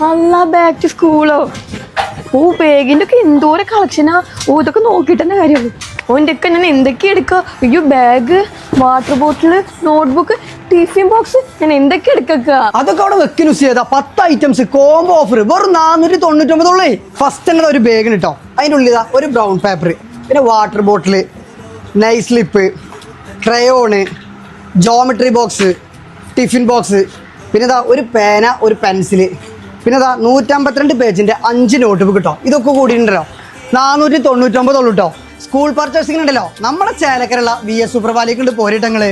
അല്ല back to സ്കൂളോ? ഓ ബാഗിന്റെ ഒക്കെ എന്തോരം കളക്ഷനാ. ഓ ഇതൊക്കെ നോക്കിയിട്ട് തന്നെ കാര്യമുള്ളൂ. ഓ എൻ്റെ ഒക്കെ ഞാൻ എന്തൊക്കെ എടുക്കുക. അയ്യോ bag, water bottle, notebook, tiffin box, ഞാൻ എന്തൊക്കെ എടുക്കുക. അതൊക്കെ അവിടെ വെക്കുന്ന ചെയ്താ 10 ഐറ്റംസ് കോംബോ ഓഫർ വെറും 499. ഫസ്റ്റ് തന്നെ ഒരു ബാഗിന് കേട്ടോ. അതിൻ്റെ ഉള്ളിൽ ഒരു ബ്രൗൺ പേപ്പർ, പിന്നെ water bottle, nice slip, crayon, geometry box, tiffin box, പിന്നെ ഒരു പേന, ഒരു പെൻസില്, പിന്നെ 152 പേജിൻ്റെ 5 നോട്ട് ബുക്ക് കേട്ടോ. ഇതൊക്കെ കൂടിയിട്ടുണ്ടല്ലോ 499 കേട്ടോ. സ്കൂൾ പർച്ചേസിംഗ് ഉണ്ടല്ലോ നമ്മുടെ ചേലക്കരയുള്ള VS സൂപ്പർവാലിക്കുണ്ട് പോരിട്ടങ്ങള്.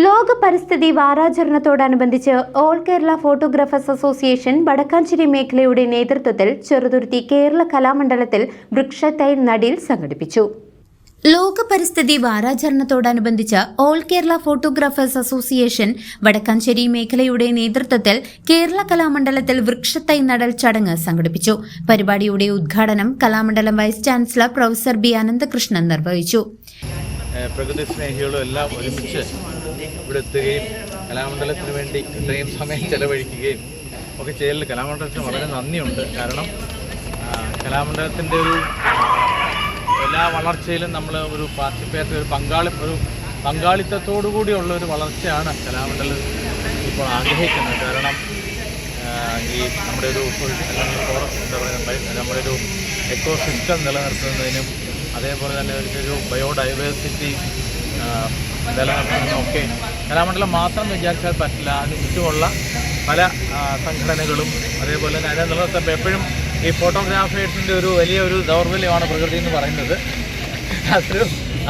ലോക പരിസ്ഥിതി വാരാചരണത്തോടനുബന്ധിച്ച് all Kerala photographers association Vadakkanchery മേഖലയുടെ നേതൃത്വത്തിൽ ചെറുതുരുത്തി കേരള കലാമണ്ഡലത്തിൽ വൃക്ഷത്തൈ നടീൽ സംഘടിപ്പിച്ചു. ലോക പരിസ്ഥിതി വാരാചരണത്തോടനുബന്ധിച്ച് all Kerala photographers association Vadakkanchery മേഖലയുടെ നേതൃത്വത്തിൽ കേരള കലാമണ്ഡലത്തിൽ വൃക്ഷത്തൈ നടൽ ചടങ്ങ് സംഘടിപ്പിച്ചു. പരിപാടിയുടെ ഉദ്ഘാടനം Kalamandalam vice chancellor professor B Ananthakrishnan നിർവഹിച്ചു. പ്രകൃതി സ്നേഹികളും എല്ലാം ഒരുമിച്ച് ഇവിടെ എത്തുകയും കലാമണ്ഡലത്തിന് വേണ്ടി ഇത്രയും സമയം ചെലവഴിക്കുകയും ഒക്കെ ചെയ്യൽ കലാമണ്ഡലത്തിന് വളരെ നന്ദിയുണ്ട്. കാരണം കലാമണ്ഡലത്തിൻ്റെ ഒരു എല്ലാ വളർച്ചയിലും നമ്മൾ ഒരു പാർട്ടിസിപ്പേറ്റ് ഒരു പങ്കാളിത്തത്തോടു കൂടിയുള്ള ഒരു വളർച്ചയാണ് കലാമണ്ഡലം ഇപ്പോൾ ആഗ്രഹിക്കുന്നത്. കാരണം ഈ നമ്മുടെ ഒരു എന്താ പറയുക നമ്മുടെ ഒരു എക്കോ സിസ്റ്റം നിലനിർത്തുന്നതിനും അതേപോലെ തന്നെ ഒരു ബയോഡൈവേഴ്സിറ്റി നിലനിർത്തുന്നതിനൊക്കെ കലാമണ്ഡലം മാത്രം വിചാരിച്ചാൽ പറ്റില്ല. അതിന് ചുറ്റുമുള്ള പല സംഘടനകളും അതേപോലെ തന്നെ അതിനെ നിലനിർത്തുമ്പോൾ എപ്പോഴും ഈ ഫോട്ടോഗ്രാഫേഴ്സിൻ്റെ ഒരു വലിയൊരു ദൗർബല്യമാണ് പ്രകൃതി എന്ന് പറയുന്നത്.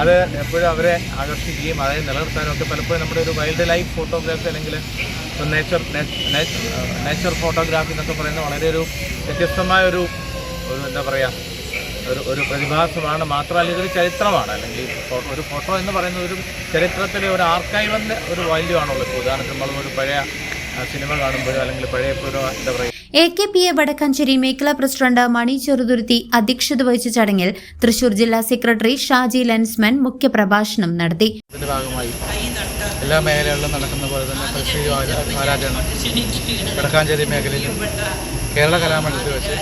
അത് എപ്പോഴും അവരെ ആകർഷിക്കുകയും അതായത് നിലനിർത്താനും ഒക്കെ പലപ്പോഴും നമ്മുടെ ഒരു വൈൽഡ് ലൈഫ് ഫോട്ടോഗ്രാഫി അല്ലെങ്കിൽ നേച്ചർ ഫോട്ടോഗ്രാഫി എന്നൊക്കെ പറയുന്നത് വളരെ ഒരു വ്യത്യസ്തമായ ഒരു എന്താ പറയുക ഒരു പ്രതിഭാസമാണ്. മാത്രമല്ല ഇതൊരു ചരിത്രമാണ്. അല്ലെങ്കിൽ ഒരു ഫോട്ടോ എന്ന് പറയുന്നത് ഒരു ചരിത്രത്തിലെ ഒരു ആർക്കൈവിൻ്റെ ഒരു വാല്യൂ ആണുള്ളത്. ഉദാഹരണത്തിന് നമ്മൾ ഒരു പഴയ സിനിമ കാണുമ്പോഴോ അല്ലെങ്കിൽ പഴയ എന്താ പറയുക AKPA വടക്കാഞ്ചേരി മേഖലാ പ്രസിഡന്റ് മണി ചെറുതുരുത്തി അധ്യക്ഷത വഹിച്ച ചടങ്ങിൽ തൃശൂർ ജില്ലാ സെക്രട്ടറി ഷാജി ലെൻസ്മാൻ മുഖ്യപ്രഭാഷണം നടത്തി. ഇതിന്റെ ഭാഗമായി എല്ലാ മേഖലകളിലും നടക്കുന്ന പോലെ തന്നെ പരിസ്ഥിതി വാരാചരണം വടക്കാഞ്ചേരി മേഖലയിലും കേരള കലാമണ്ഡലത്തിൽ വെച്ച്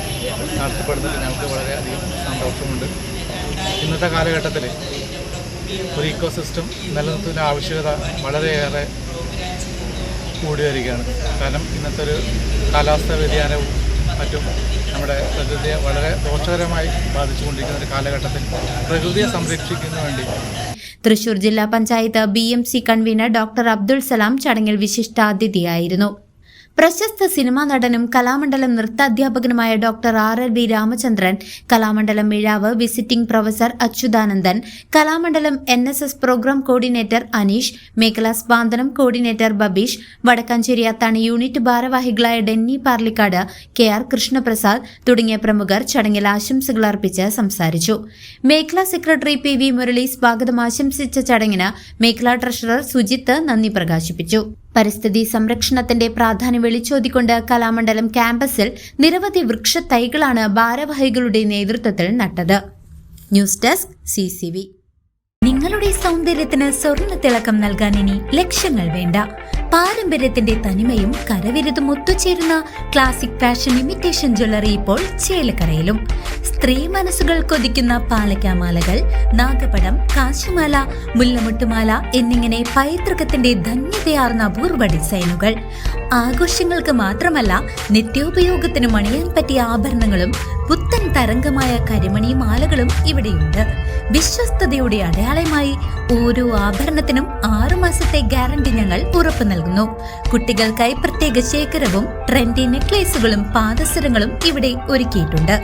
നടത്തപ്പെടുന്നതിൽ ഞങ്ങൾക്ക് വളരെയധികം സന്തോഷമുണ്ട്. ഇന്നത്തെ കാലഘട്ടത്തിൽ ഒരു ഇക്കോ സിസ്റ്റം നിലനിർത്തുന്ന ആവശ്യകത വളരെയേറെ കൂടി വരികയാണ്. കാരണം ഇന്നത്തെ ഒരു കാലാവസ്ഥാ വ്യതിയാനവും മറ്റും നമ്മുടെ പ്രകൃതിയെ വളരെ ദോഷകരമായി ബാധിച്ചുകൊണ്ടിരിക്കുന്ന ഒരു കാലഘട്ടത്തിൽ പ്രകൃതിയെ സംരക്ഷിക്കുന്നതിന് വേണ്ടി തൃശൂർ ജില്ലാ panchayat BMC convener doctor Abdul Salam ചടങ്ങിൽ വിശിഷ്ടാതിഥിയായിരുന്നു. പ്രശസ്ത സിനിമാ നടനും കലാമണ്ഡലം നൃത്താധ്യാപകനുമായ ഡോക്ടർ RLV രാമചന്ദ്രൻ, കലാമണ്ഡലം മിഴാവ് visiting professor Achuthanandan, Kalamandalam NSS programme coordinator Aneesh, മേഖലാ സ്പാന്ദനം കോർഡിനേറ്റർ ബബീഷ്, വടക്കാഞ്ചേരി അത്താണി യൂണിറ്റ് ഭാരവാഹികളായ ഡെന്നി പാർലിക്കാട്, KR കൃഷ്ണപ്രസാദ് തുടങ്ങിയ പ്രമുഖർ ചടങ്ങിൽ ആശംസകൾ അർപ്പിച്ച് സംസാരിച്ചു. മേഖലാ സെക്രട്ടറി PV മുരളി സ്വാഗതം ആശംസിച്ച ചടങ്ങിന് മേഖലാ ട്രഷറർ സുജിത്ത് നന്ദി പ്രകാശിപ്പിച്ചു. പരിസ്ഥിതി സംരക്ഷണത്തിന്റെ പ്രാധാന്യം വിളിച്ചോതിക്കൊണ്ട് കലാമണ്ഡലം ക്യാമ്പസിൽ നിരവധി വൃക്ഷത്തൈകളാണ് ഭാരവാഹികളുടെ നേതൃത്വത്തിൽ നട്ടത്. News desk CCV. നിങ്ങളുടെ സൗന്ദര്യത്തിന് സ്വർണ്ണ തിളക്കം നൽകാൻ ഇനി ലക്ഷങ്ങൾ വേണ്ട. പാരമ്പര്യത്തിന്റെ തനിമയും കരവിരുതും ഒത്തുചേരുന്ന ക്ലാസിക് ഫാഷൻ ഇമിറ്റേഷൻ ജ്വല്ലറി ഇപ്പോൾ ചേലക്കരയിലും. സ്ത്രീ മനസ്സുകൾ കൊതിക്കുന്ന പാലക്കാമാലകൾ, നാഗപടം, കാശിമാല, മുല്ലമുട്ടുമാല എന്നിങ്ങനെ പൈതൃകത്തിന്റെ ധന്യതയാർന്ന അപൂർവ ഡിസൈനുകൾ. ആഘോഷങ്ങൾക്ക് മാത്രമല്ല നിത്യോപയോഗത്തിന് മണിയാൻ പറ്റിയ ആഭരണങ്ങളും പുത്തൻ തരംഗമായ കരിമണി മാലകളും ഇവിടെയുണ്ട്. വിശ്വസ്തതയുടെ അടയാളമായി ഓരോ ആഭരണത്തിനും 6 മാസത്തെ ഗ്യാരണ്ടി ഞങ്ങൾ ഉറപ്പു നൽകുന്നു. കുട്ടികൾക്കായി പ്രത്യേക ശേഖരവും ട്രെൻഡി നെക്ലേസുകളും പാദസരങ്ങളും ഇവിടെ ഒരുക്കിയിട്ടുണ്ട്.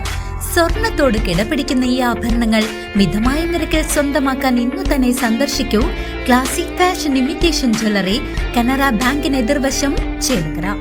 സ്വർണത്തോട് കിടപിടിക്കുന്ന ഈ ആഭരണങ്ങൾ മിതമായ നിരക്കിൽ സ്വന്തമാക്കാൻ ഇന്നു തന്നെ സന്ദർശിക്കൂ classic fashion imitation jewellery, Canara ബാങ്കിന് എതിർവശം, ചേലക്കര.